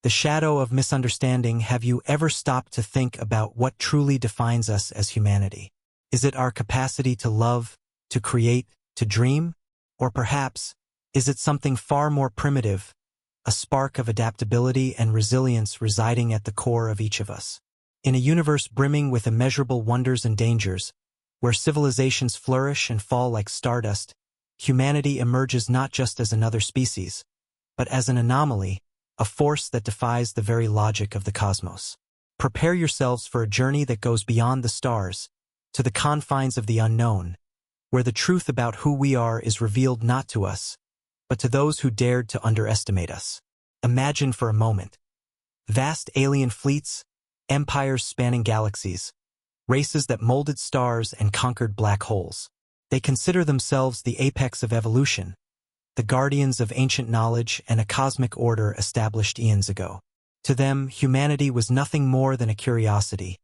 The shadow of misunderstanding. Have you ever stopped to think about what truly defines us as humanity? Is it our capacity to love, to create, to dream? Or perhaps, is it something far more primitive, a spark of adaptability and resilience residing at the core of each of us? In a universe brimming with immeasurable wonders and dangers, where civilizations flourish and fall like stardust, humanity emerges not just as another species, but as an anomaly, a force that defies the very logic of the cosmos. Prepare yourselves for a journey that goes beyond the stars, to the confines of the unknown, where the truth about who we are is revealed not to us, but to those who dared to underestimate us. Imagine for a moment. Vast alien fleets, empires spanning galaxies, races that molded stars and conquered black holes. They consider themselves the apex of evolution, the guardians of ancient knowledge and a cosmic order established eons ago. To them, humanity was nothing more than a curiosity,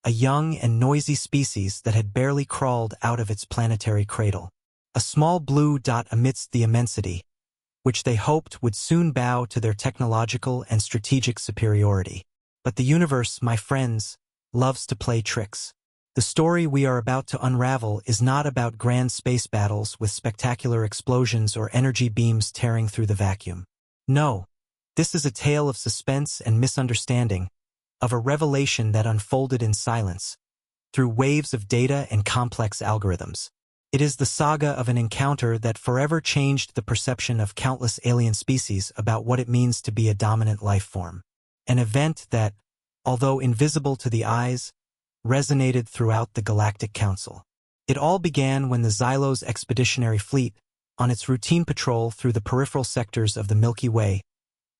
a young and noisy species that had barely crawled out of its planetary cradle, a small blue dot amidst the immensity, which they hoped would soon bow to their technological and strategic superiority. But the universe, my friends, loves to play tricks. The story we are about to unravel is not about grand space battles with spectacular explosions or energy beams tearing through the vacuum. No, this is a tale of suspense and misunderstanding, of a revelation that unfolded in silence, through waves of data and complex algorithms. It is the saga of an encounter that forever changed the perception of countless alien species about what it means to be a dominant life form. An event that, although invisible to the eyes, resonated throughout the Galactic Council. It all began when the Xylos Expeditionary Fleet, on its routine patrol through the peripheral sectors of the Milky Way,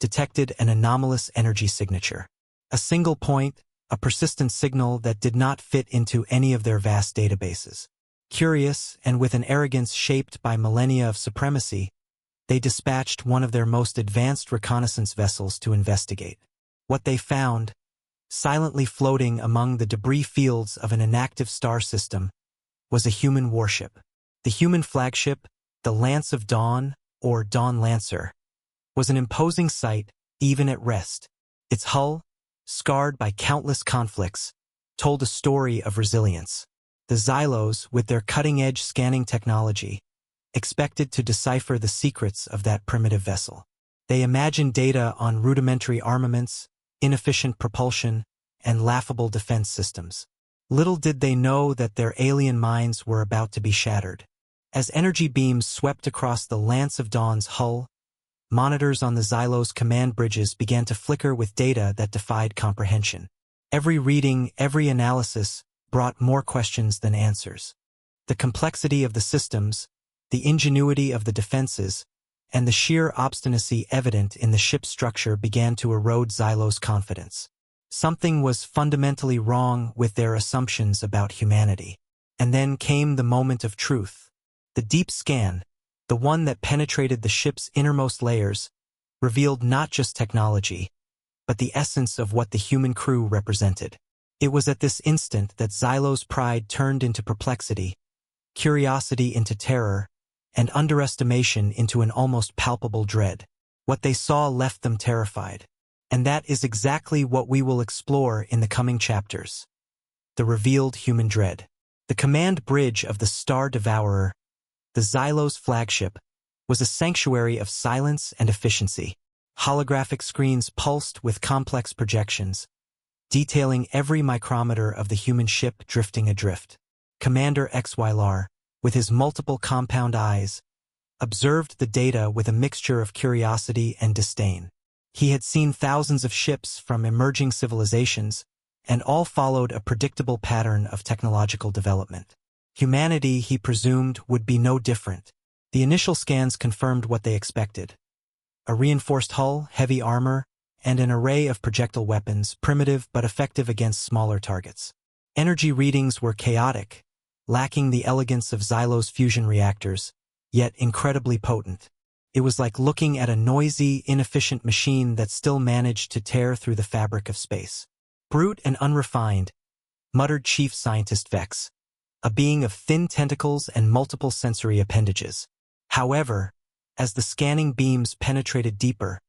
detected an anomalous energy signature. A single point, a persistent signal that did not fit into any of their vast databases. Curious, and with an arrogance shaped by millennia of supremacy, they dispatched one of their most advanced reconnaissance vessels to investigate. What they found, silently floating among the debris fields of an inactive star system, was a human warship. The human flagship, the Lance of Dawn, or Dawn Lancer, was an imposing sight, even at rest. Its hull, scarred by countless conflicts, told a story of resilience. The Xylos, with their cutting-edge scanning technology, expected to decipher the secrets of that primitive vessel. They imagined data on rudimentary armaments, inefficient propulsion, and laughable defense systems. Little did they know that their alien minds were about to be shattered. As energy beams swept across the Lance of Dawn's hull, monitors on the Xylos command bridges began to flicker with data that defied comprehension. Every reading, every analysis, brought more questions than answers. The complexity of the systems, the ingenuity of the defenses, and the sheer obstinacy evident in the ship's structure began to erode Xylos' confidence. Something was fundamentally wrong with their assumptions about humanity. And then came the moment of truth. The deep scan, the one that penetrated the ship's innermost layers, revealed not just technology, but the essence of what the human crew represented. It was at this instant that Xylos' pride turned into perplexity, curiosity into terror, and underestimation into an almost palpable dread. What they saw left them terrified. And that is exactly what we will explore in the coming chapters. The revealed human dread. The command bridge of the Star Devourer, the Xylos flagship, was a sanctuary of silence and efficiency. Holographic screens pulsed with complex projections, detailing every micrometer of the human ship drifting adrift. Commander HFY, with his multiple compound eyes, observed the data with a mixture of curiosity and disdain. He had seen thousands of ships from emerging civilizations, and all followed a predictable pattern of technological development. Humanity, he presumed, would be no different. The initial scans confirmed what they expected. A reinforced hull, heavy armor, and an array of projectile weapons, primitive but effective against smaller targets. Energy readings were chaotic, lacking the elegance of Xylos fusion reactors, yet incredibly potent. It was like looking at a noisy, inefficient machine that still managed to tear through the fabric of space. Brute and unrefined, muttered Chief Scientist Vex, a being of thin tentacles and multiple sensory appendages. However, as the scanning beams penetrated deeper,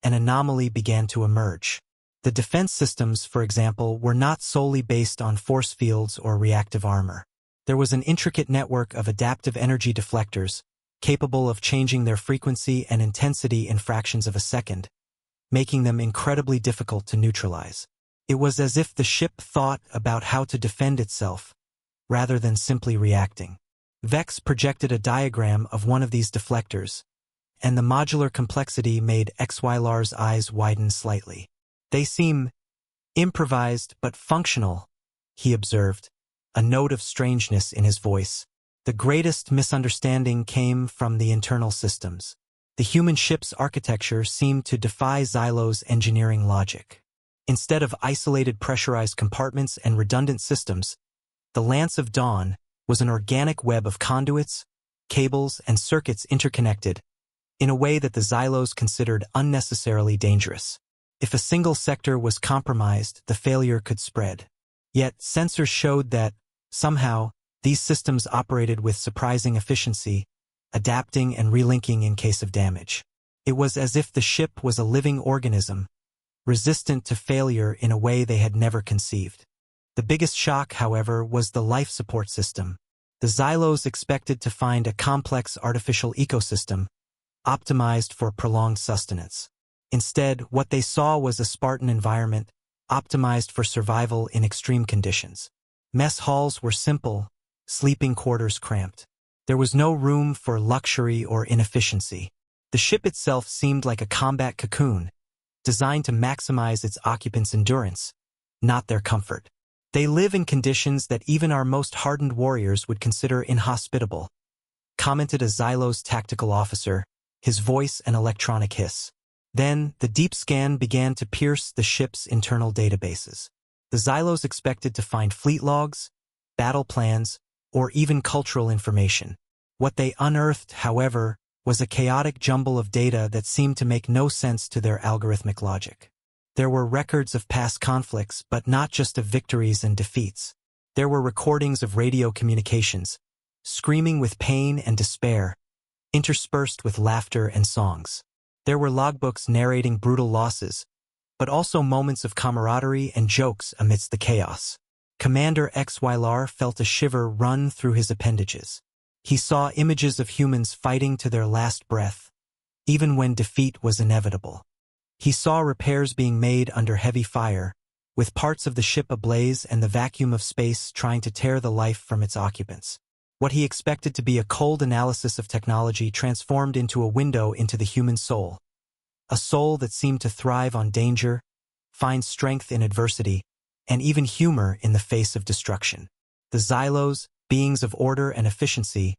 an anomaly began to emerge. The defense systems, for example, were not solely based on force fields or reactive armor. There was an intricate network of adaptive energy deflectors, capable of changing their frequency and intensity in fractions of a second, making them incredibly difficult to neutralize. It was as if the ship thought about how to defend itself, rather than simply reacting. Vex projected a diagram of one of these deflectors, and the modular complexity made HFY's eyes widen slightly. "They seem improvised but functional," he observed, a note of strangeness in his voice. The greatest misunderstanding came from the internal systems. The human ship's architecture seemed to defy Xylo's engineering logic. Instead of isolated pressurized compartments and redundant systems, the Lance of Dawn was an organic web of conduits, cables, and circuits interconnected in a way that the Xylos considered unnecessarily dangerous. If a single sector was compromised, the failure could spread. Yet sensors showed that, somehow, these systems operated with surprising efficiency, adapting and relinking in case of damage. It was as if the ship was a living organism, resistant to failure in a way they had never conceived. The biggest shock, however, was the life support system. The Xylos expected to find a complex artificial ecosystem, optimized for prolonged sustenance. Instead, what they saw was a Spartan environment, optimized for survival in extreme conditions. Mess halls were simple, sleeping quarters cramped. There was no room for luxury or inefficiency. The ship itself seemed like a combat cocoon, designed to maximize its occupants' endurance, not their comfort. "They live in conditions that even our most hardened warriors would consider inhospitable," commented a Xylos tactical officer, his voice an electronic hiss. Then, the deep scan began to pierce the ship's internal databases. The Xylos expected to find fleet logs, battle plans, or even cultural information. What they unearthed, however, was a chaotic jumble of data that seemed to make no sense to their algorithmic logic. There were records of past conflicts, but not just of victories and defeats. There were recordings of radio communications, screaming with pain and despair, interspersed with laughter and songs. There were logbooks narrating brutal losses, but also moments of camaraderie and jokes amidst the chaos. Commander HFY felt a shiver run through his appendages. He saw images of humans fighting to their last breath, even when defeat was inevitable. He saw repairs being made under heavy fire, with parts of the ship ablaze and the vacuum of space trying to tear the life from its occupants. What he expected to be a cold analysis of technology transformed into a window into the human soul. A soul that seemed to thrive on danger, find strength in adversity, and even humor in the face of destruction. The Xylos, beings of order and efficiency,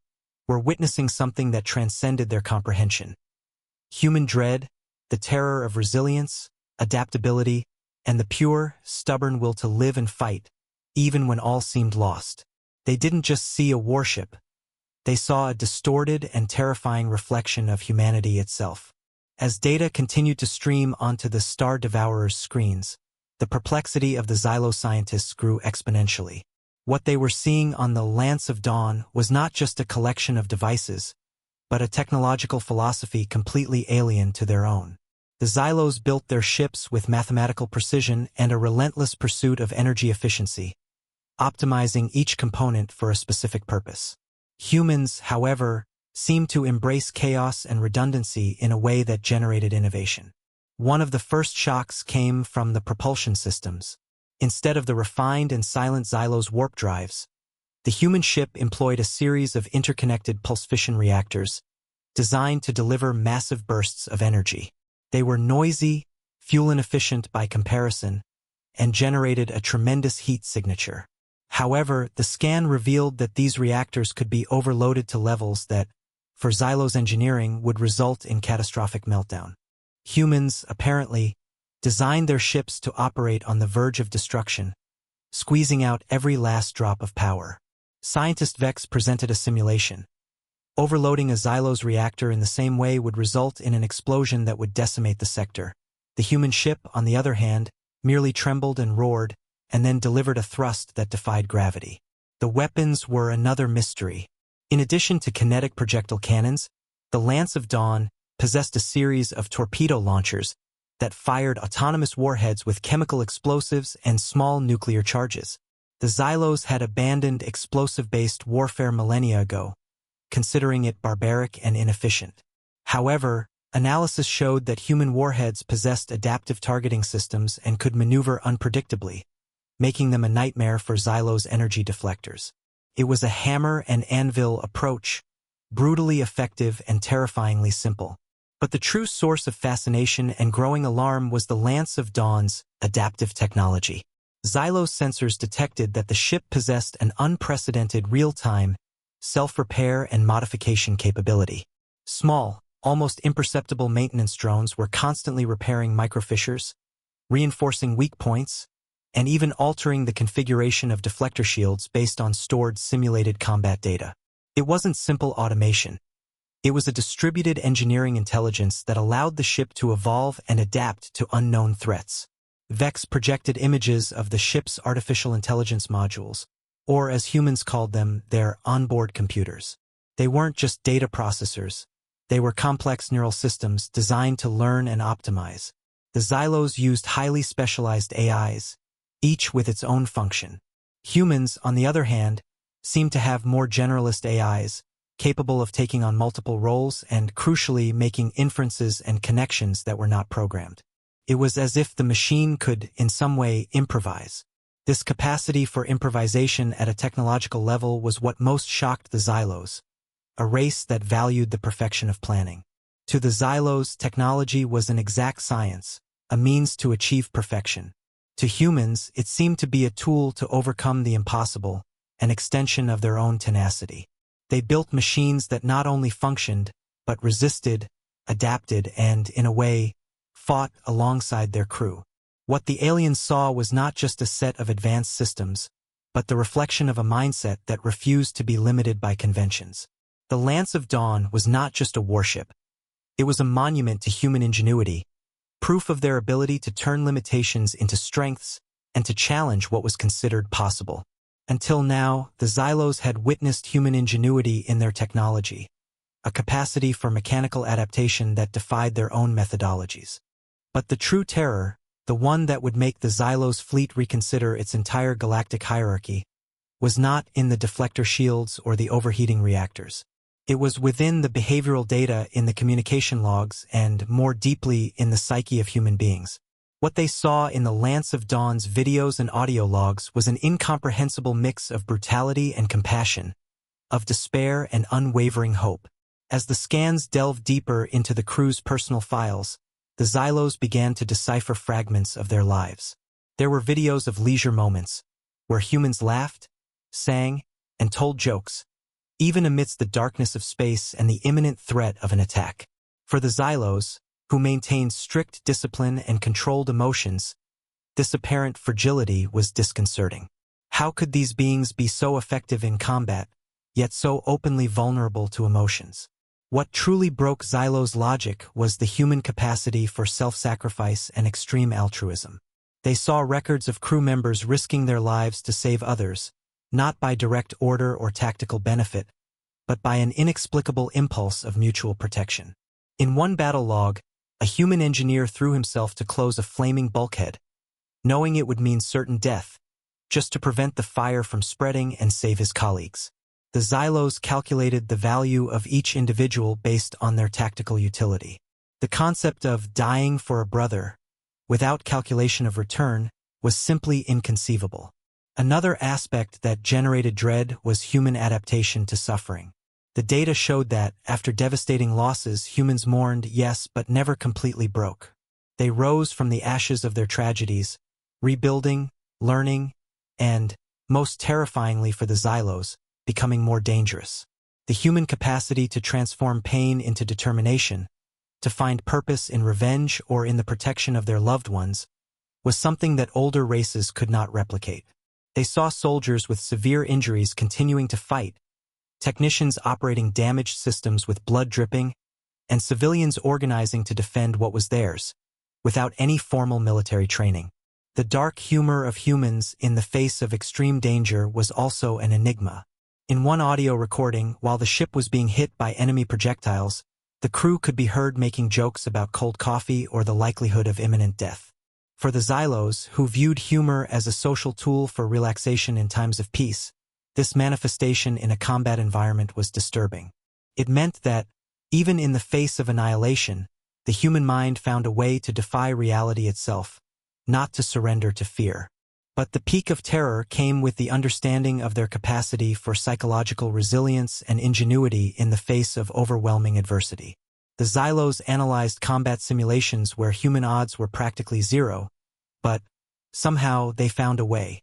were witnessing something that transcended their comprehension. Human dread, the terror of resilience, adaptability, and the pure, stubborn will to live and fight, even when all seemed lost. They didn't just see a warship. They saw a distorted and terrifying reflection of humanity itself. As data continued to stream onto the Star Devourer's screens, the perplexity of the Xylo scientists grew exponentially. What they were seeing on the Lance of Dawn was not just a collection of devices, but a technological philosophy completely alien to their own. The Xylos built their ships with mathematical precision and a relentless pursuit of energy efficiency, optimizing each component for a specific purpose. Humans, however, seemed to embrace chaos and redundancy in a way that generated innovation. One of the first shocks came from the propulsion systems. Instead of the refined and silent Xylos warp drives, the human ship employed a series of interconnected pulse fission reactors designed to deliver massive bursts of energy. They were noisy, fuel inefficient by comparison, and generated a tremendous heat signature. However, the scan revealed that these reactors could be overloaded to levels that, for Xylos engineering, would result in catastrophic meltdown. Humans, apparently, designed their ships to operate on the verge of destruction, squeezing out every last drop of power. Scientist Vex presented a simulation. Overloading a Xylos reactor in the same way would result in an explosion that would decimate the sector. The human ship, on the other hand, merely trembled and roared, and then delivered a thrust that defied gravity. The weapons were another mystery. In addition to kinetic projectile cannons, the Lance of Dawn possessed a series of torpedo launchers that fired autonomous warheads with chemical explosives and small nuclear charges. The Xylos had abandoned explosive-based warfare millennia ago, considering it barbaric and inefficient. However, analysis showed that human warheads possessed adaptive targeting systems and could maneuver unpredictably, making them a nightmare for Xylos' energy deflectors. It was a hammer and anvil approach, brutally effective and terrifyingly simple. But the true source of fascination and growing alarm was the Lance of Dawn's adaptive technology. Xylos sensors detected that the ship possessed an unprecedented real-time, self-repair and modification capability. Small, almost imperceptible maintenance drones were constantly repairing microfissures, reinforcing weak points, and even altering the configuration of deflector shields based on stored simulated combat data. It wasn't simple automation. It was a distributed engineering intelligence that allowed the ship to evolve and adapt to unknown threats. Vex projected images of the ship's artificial intelligence modules, or as humans called them, their onboard computers. They weren't just data processors. They were complex neural systems designed to learn and optimize. The Xylos used highly specialized AIs, each with its own function. Humans, on the other hand, seemed to have more generalist AIs, capable of taking on multiple roles and, crucially, making inferences and connections that were not programmed. It was as if the machine could, in some way, improvise. This capacity for improvisation at a technological level was what most shocked the Xylos, a race that valued the perfection of planning. To the Xylos, technology was an exact science, a means to achieve perfection. To humans, it seemed to be a tool to overcome the impossible, an extension of their own tenacity. They built machines that not only functioned, but resisted, adapted, and, in a way, fought alongside their crew. What the aliens saw was not just a set of advanced systems, but the reflection of a mindset that refused to be limited by conventions. The Lance of Dawn was not just a warship. It was a monument to human ingenuity, proof of their ability to turn limitations into strengths and to challenge what was considered possible. Until now, the Xylos had witnessed human ingenuity in their technology, a capacity for mechanical adaptation that defied their own methodologies. But the true terror, the one that would make the Xylos fleet reconsider its entire galactic hierarchy, was not in the deflector shields or the overheating reactors. It was within the behavioral data in the communication logs and, more deeply, in the psyche of human beings. What they saw in the Lance of Dawn's videos and audio logs was an incomprehensible mix of brutality and compassion, of despair and unwavering hope. As the scans delved deeper into the crew's personal files, the Xylos began to decipher fragments of their lives. There were videos of leisure moments, where humans laughed, sang, and told jokes, even amidst the darkness of space and the imminent threat of an attack. For the Xylos, who maintained strict discipline and controlled emotions, this apparent fragility was disconcerting. How could these beings be so effective in combat, yet so openly vulnerable to emotions? What truly broke Xylos' logic was the human capacity for self-sacrifice and extreme altruism. They saw records of crew members risking their lives to save others, not by direct order or tactical benefit, but by an inexplicable impulse of mutual protection. In one battle log, a human engineer threw himself to close a flaming bulkhead, knowing it would mean certain death, just to prevent the fire from spreading and save his colleagues. The Xylos calculated the value of each individual based on their tactical utility. The concept of dying for a brother, without calculation of return, was simply inconceivable. Another aspect that generated dread was human adaptation to suffering. The data showed that, after devastating losses, humans mourned, yes, but never completely broke. They rose from the ashes of their tragedies, rebuilding, learning, and, most terrifyingly for the Xylos, becoming more dangerous. The human capacity to transform pain into determination, to find purpose in revenge or in the protection of their loved ones, was something that older races could not replicate. They saw soldiers with severe injuries continuing to fight, technicians operating damaged systems with blood dripping, and civilians organizing to defend what was theirs, without any formal military training. The dark humor of humans in the face of extreme danger was also an enigma. In one audio recording, while the ship was being hit by enemy projectiles, The crew could be heard making jokes about cold coffee or the likelihood of imminent death. For the Xylos, who viewed humor as a social tool for relaxation in times of peace, this manifestation in a combat environment was disturbing. It meant that, even in the face of annihilation, the human mind found a way to defy reality itself, not to surrender to fear. But the peak of terror came with the understanding of their capacity for psychological resilience and ingenuity in the face of overwhelming adversity. The Xylos analyzed combat simulations where human odds were practically zero, but somehow they found a way.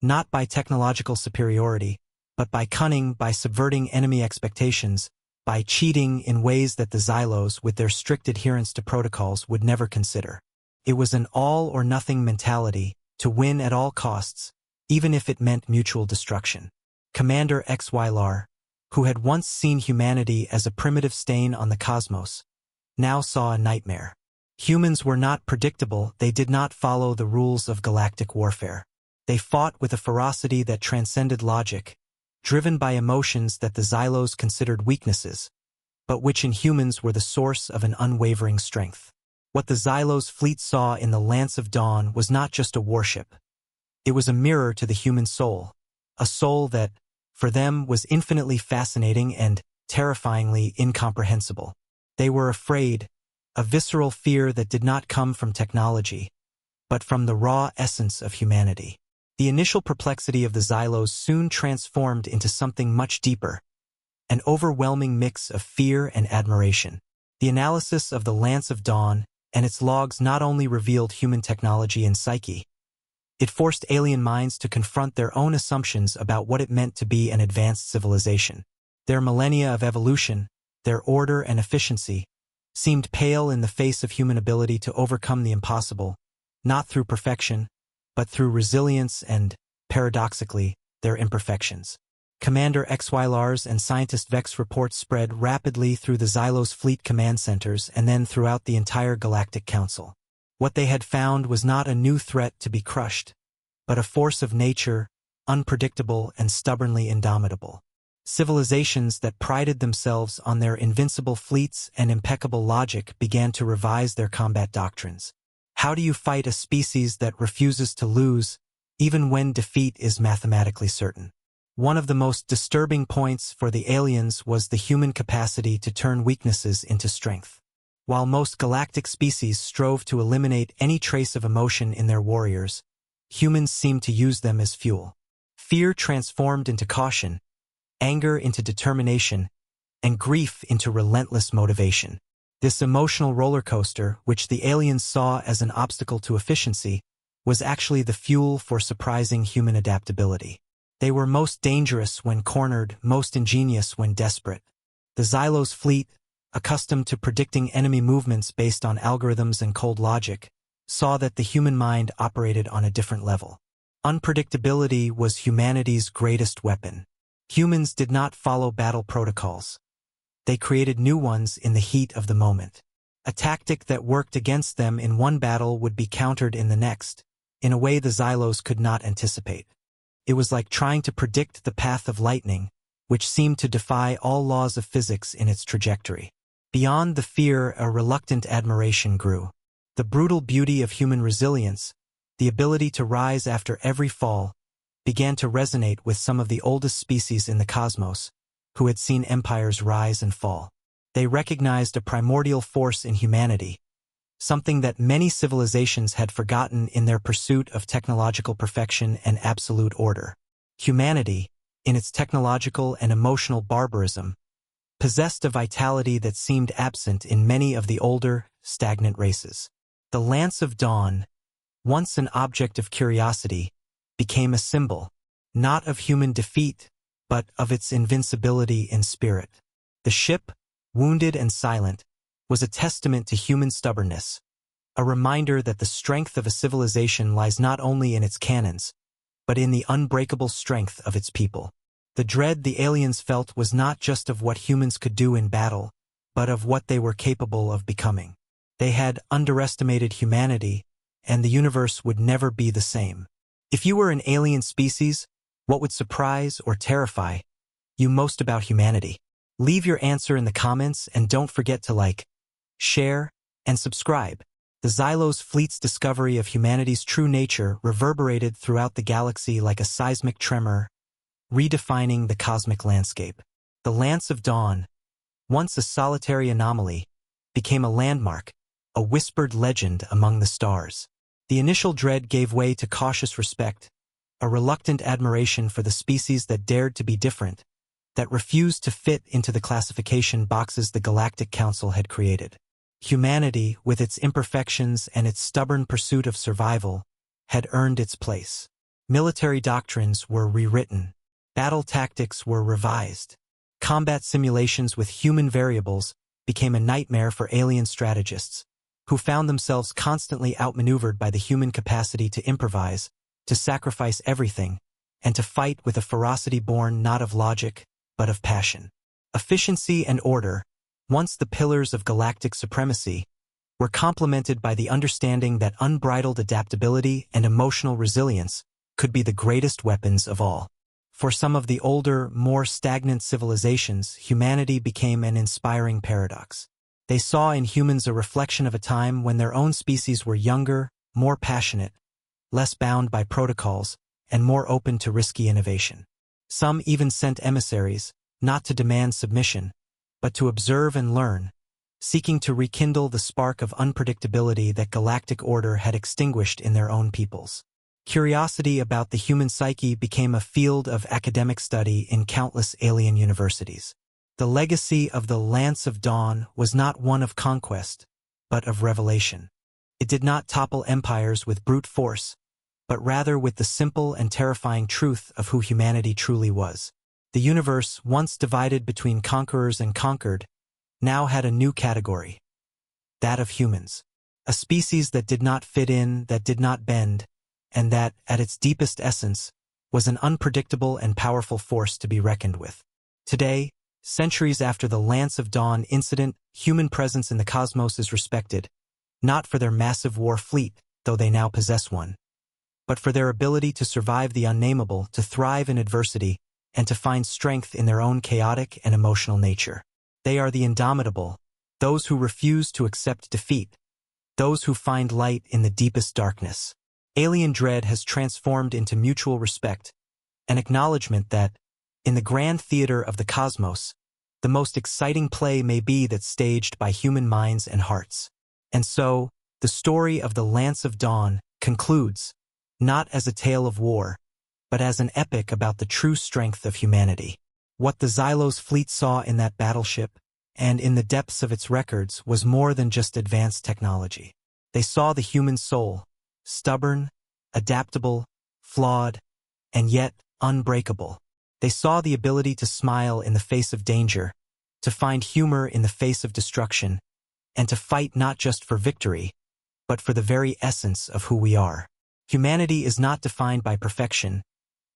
Not by technological superiority, but by cunning, by subverting enemy expectations, by cheating in ways that the Xylos, with their strict adherence to protocols, would never consider. It was an all-or-nothing mentality, to win at all costs, even if it meant mutual destruction. Commander HFY, who had once seen humanity as a primitive stain on the cosmos, now saw a nightmare. Humans were not predictable, they did not follow the rules of galactic warfare. They fought with a ferocity that transcended logic, driven by emotions that the Xylos considered weaknesses, but which in humans were the source of an unwavering strength. What the Xylos fleet saw in the Lance of Dawn was not just a warship. It was a mirror to the human soul, a soul that, for them, was infinitely fascinating and terrifyingly incomprehensible. They were afraid, a visceral fear that did not come from technology, but from the raw essence of humanity. The initial perplexity of the Xylos soon transformed into something much deeper, an overwhelming mix of fear and admiration. The analysis of the Lance of Dawn and its logs not only revealed human technology and psyche, it forced alien minds to confront their own assumptions about what it meant to be an advanced civilization. Their millennia of evolution, their order and efficiency, seemed pale in the face of human ability to overcome the impossible, not through perfection, but through resilience and, paradoxically, their imperfections. Commander HFY's and Scientist Vex's reports spread rapidly through the Xylos fleet command centers and then throughout the entire Galactic Council. What they had found was not a new threat to be crushed, but a force of nature, unpredictable and stubbornly indomitable. Civilizations that prided themselves on their invincible fleets and impeccable logic began to revise their combat doctrines. How do you fight a species that refuses to lose, even when defeat is mathematically certain? One of the most disturbing points for the aliens was the human capacity to turn weaknesses into strength. While most galactic species strove to eliminate any trace of emotion in their warriors, humans seemed to use them as fuel. Fear transformed into caution, anger into determination, and grief into relentless motivation. This emotional roller coaster, which the aliens saw as an obstacle to efficiency, was actually the fuel for surprising human adaptability. They were most dangerous when cornered, most ingenious when desperate. The Xylos fleet, accustomed to predicting enemy movements based on algorithms and cold logic, saw that the human mind operated on a different level. Unpredictability was humanity's greatest weapon. Humans did not follow battle protocols. They created new ones in the heat of the moment. A tactic that worked against them in one battle would be countered in the next, in a way the Xylos could not anticipate. It was like trying to predict the path of lightning, which seemed to defy all laws of physics in its trajectory. Beyond the fear, a reluctant admiration grew. The brutal beauty of human resilience, the ability to rise after every fall, began to resonate with some of the oldest species in the cosmos, who had seen empires rise and fall. They recognized a primordial force in humanity, something that many civilizations had forgotten in their pursuit of technological perfection and absolute order. Humanity, in its technological and emotional barbarism, possessed a vitality that seemed absent in many of the older, stagnant races. The Lance of Dawn, once an object of curiosity, became a symbol, not of human defeat, but of its invincibility in spirit. The ship, wounded and silent, was a testament to human stubbornness, a reminder that the strength of a civilization lies not only in its cannons, but in the unbreakable strength of its people. The dread the aliens felt was not just of what humans could do in battle, but of what they were capable of becoming. They had underestimated humanity, and the universe would never be the same. If you were an alien species, what would surprise or terrify you most about humanity? Leave your answer in the comments and don't forget to like, share, and subscribe. The Xylos fleet's discovery of humanity's true nature reverberated throughout the galaxy like a seismic tremor, redefining the cosmic landscape. The Lance of Dawn, once a solitary anomaly, became a landmark, a whispered legend among the stars. The initial dread gave way to cautious respect, a reluctant admiration for the species that dared to be different, that refused to fit into the classification boxes the Galactic Council had created. Humanity, with its imperfections and its stubborn pursuit of survival, had earned its place. Military doctrines were rewritten. Battle tactics were revised. Combat simulations with human variables became a nightmare for alien strategists, who found themselves constantly outmaneuvered by the human capacity to improvise, to sacrifice everything, and to fight with a ferocity born not of logic, but of passion. Efficiency and order, once the pillars of galactic supremacy, were complemented by the understanding that unbridled adaptability and emotional resilience could be the greatest weapons of all. For some of the older, more stagnant civilizations, humanity became an inspiring paradox. They saw in humans a reflection of a time when their own species were younger, more passionate, less bound by protocols, and more open to risky innovation. Some even sent emissaries, not to demand submission, but to observe and learn, seeking to rekindle the spark of unpredictability that galactic order had extinguished in their own peoples. Curiosity about the human psyche became a field of academic study in countless alien universities. The legacy of the Lance of Dawn was not one of conquest, but of revelation. It did not topple empires with brute force, but rather with the simple and terrifying truth of who humanity truly was. The universe, once divided between conquerors and conquered, now had a new category, that of humans. A species that did not fit in, that did not bend, and that, at its deepest essence, was an unpredictable and powerful force to be reckoned with. Today, centuries after the Lance of Dawn incident, human presence in the cosmos is respected, not for their massive war fleet, though they now possess one, but for their ability to survive the unnameable, to thrive in adversity, and to find strength in their own chaotic and emotional nature. They are the indomitable, those who refuse to accept defeat, those who find light in the deepest darkness. Alien dread has transformed into mutual respect, an acknowledgement that, in the grand theater of the cosmos, the most exciting play may be that staged by human minds and hearts. And so, the story of the Lance of Dawn concludes, not as a tale of war, but as an epic about the true strength of humanity. What the Xylos fleet saw in that battleship, and in the depths of its records, was more than just advanced technology. They saw the human soul, stubborn, adaptable, flawed, and yet unbreakable. They saw the ability to smile in the face of danger, to find humor in the face of destruction, and to fight not just for victory, but for the very essence of who we are. Humanity is not defined by perfection,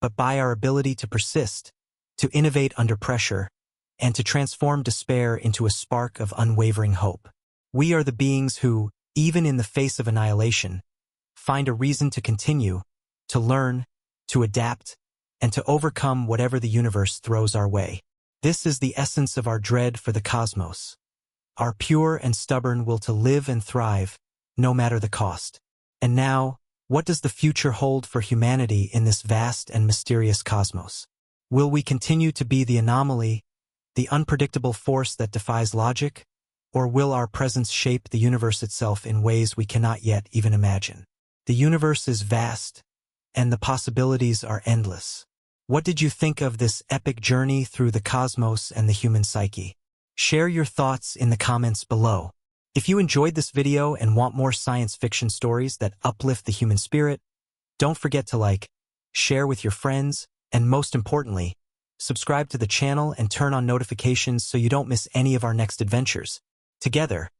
but by our ability to persist, to innovate under pressure, and to transform despair into a spark of unwavering hope. We are the beings who, even in the face of annihilation, find a reason to continue, to learn, to adapt, and to overcome whatever the universe throws our way. This is the essence of our dread for the cosmos, our pure and stubborn will to live and thrive, no matter the cost. And now, what does the future hold for humanity in this vast and mysterious cosmos? Will we continue to be the anomaly, the unpredictable force that defies logic, or will our presence shape the universe itself in ways we cannot yet even imagine? The universe is vast, and the possibilities are endless. What did you think of this epic journey through the cosmos and the human psyche? Share your thoughts in the comments below. If you enjoyed this video and want more science fiction stories that uplift the human spirit, don't forget to like, share with your friends, and most importantly, subscribe to the channel and turn on notifications so you don't miss any of our next adventures. Together,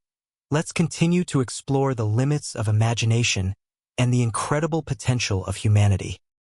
let's continue to explore the limits of imagination and the incredible potential of humanity.